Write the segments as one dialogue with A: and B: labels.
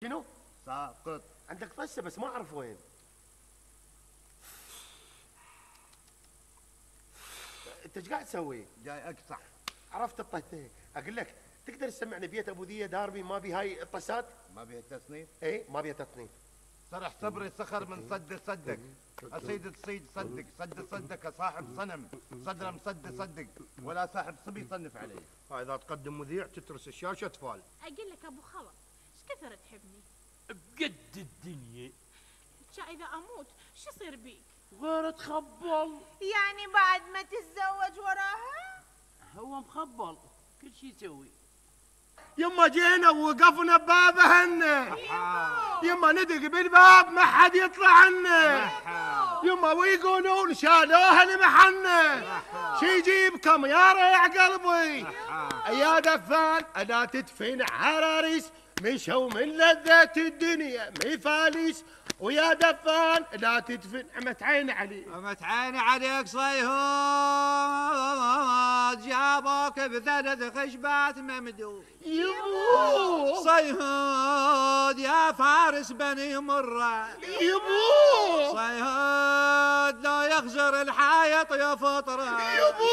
A: شنو؟
B: ساقط.
A: عندك طشه بس ما اعرف وين. انت ايش قاعد تسوي؟
B: جاي اقطع.
A: عرفت الطشه. اقول لك تقدر تسمعني بيت ابو ذيه داربي ما بي هاي الطشات؟
B: ما بيها تصنيف؟
A: اي ما بيها تصنيف.
B: سرح صبري سخر من صد صدق، اصيد تصيد صدق، صد صدق صاحب صنم، صدره مصد صدق، ولا صاحب صبي يصنف عليه.
C: اذا تقدم مذيع تترس الشاشه تفال.
D: اقول لك ابو خلط ايش كثر تحبني؟
E: بقد الدنيا.
D: اذا اموت شو يصير بيك؟
E: غير تخبل.
F: يعني بعد ما تتزوج وراها؟
E: هو مخبل كل شي يسوي.
C: يما جينا ووقفنا ببابهن. يما ندق بالباب ما حد يطلع عنه. يما ويقولون شالوها لمحنه. شي يجيبكم يا ريع قلبي. يا دفان انا تدفن عراريس مشوا من لذة الدنيا مفاليس. ويا دفان لا تدفن عمت عيني عليك.
G: عمت عيني عليك صيهود جابوك بثلاث خشبات ممدود.
C: يبو
G: صيهود يا فارس بني مرة.
C: يبو
G: صيهود لو يخزر الحايط يفطره.
C: يبو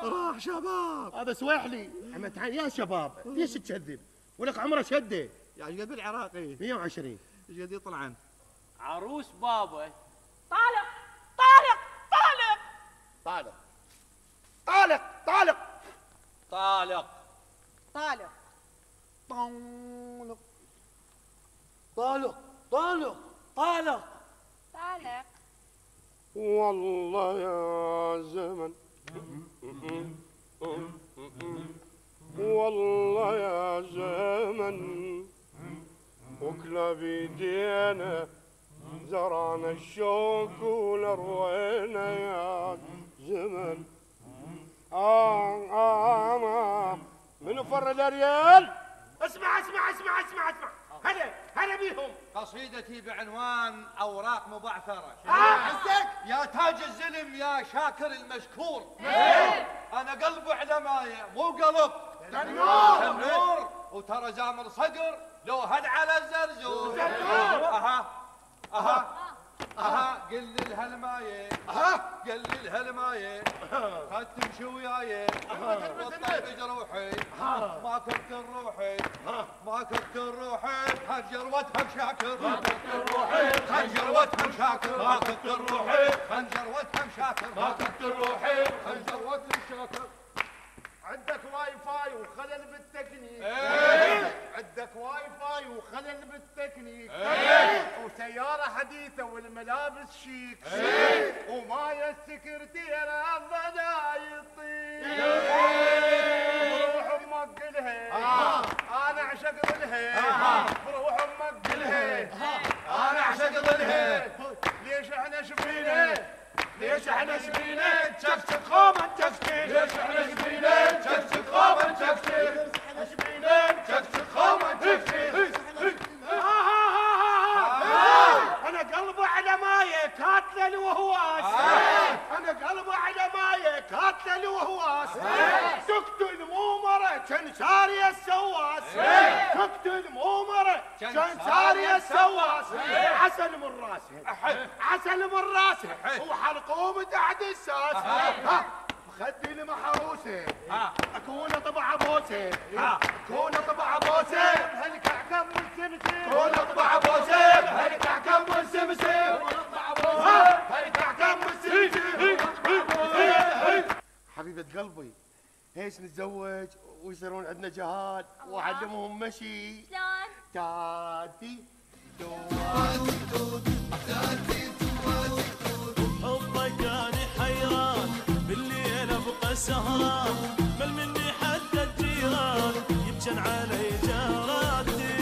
G: راح شباب.
C: هذا سويحلي عمت عيني. يا شباب ليش تكذب؟ ولك عمره شده
G: يا ايش قد بالعراقي؟
C: 120.
G: ايش قد يطلع عنه؟
E: عروس بابا.
F: طالق طالق طالق
A: طالق طالق طالق
E: طالق.
F: طالق
A: طالق طالق طالق.
F: طالق.
C: والله يا زمن والله يا زمن وكلا بيدينا زرعنا الشوك ولروينا يا زمن. من فرد ريال.
A: اسمع اسمع اسمع اسمع اسمع. هلا بيهم.
G: قصيدتي بعنوان أوراق مبعثرة.
A: حسك
G: يا تاج الزلم يا شاكر المشكور. أنا قلب علماية مو قلب تنور. وترى زامر صقر لو هد على الزرزور. أها قل لي الهلماية. قل لي الهلماية. خد تمشي وياي وطلع بجروحي. ما كنت روحي ما كنت روحي خنجر واتهم شاكر. ما كنت روحي خنجر واتهم شاكر. ما كنت روحي خنجر واتهم شاكر. ما كنت روحي خنجر واتهم شاكر.
A: عندك واي فاي وخلل بالتكنيك. عندك واي فاي وخلل بالتكنيك. وسيارة حديثة والملابس شيك. ومايا السكرتيرة الضنا يطير. بروح امك قلها انا اعشق ظلها. بروح امك قلها انا اعشق ظلها. ليش احنا شبينا ليش احنا شبينا تشكشك خومة تشكشك. ليش احنا شبينا تشكشك خومة تشكشك. احنا شبينا تشكشك خومة تشكشك.
C: انا قلبي على مايه كاتله الوهواس. انا قلبي على مايه كاتله الوهواس. تقتل مو مره كان ساري السواس. تقتل مو مره كان ساري السواس. عسل من راسه عسل من راسه وحلقوم تحت الساس. خدي المحروسه اكون طبع بوسه. اكون طبع بوسه بهلك احكم والسمسم. اكون طبع بوسه بهلك احكم والسمسم. بهلك احكم والسمسم.
A: حبيبة قلبي ايش نتزوج ويصيرون عندنا جهاد واعلمهم مشي.
D: شلون؟
A: تاتي
H: حبك كان حيران بالليل ابقى سهران. مل مني حتى الجيران يبجن علي جاراتي.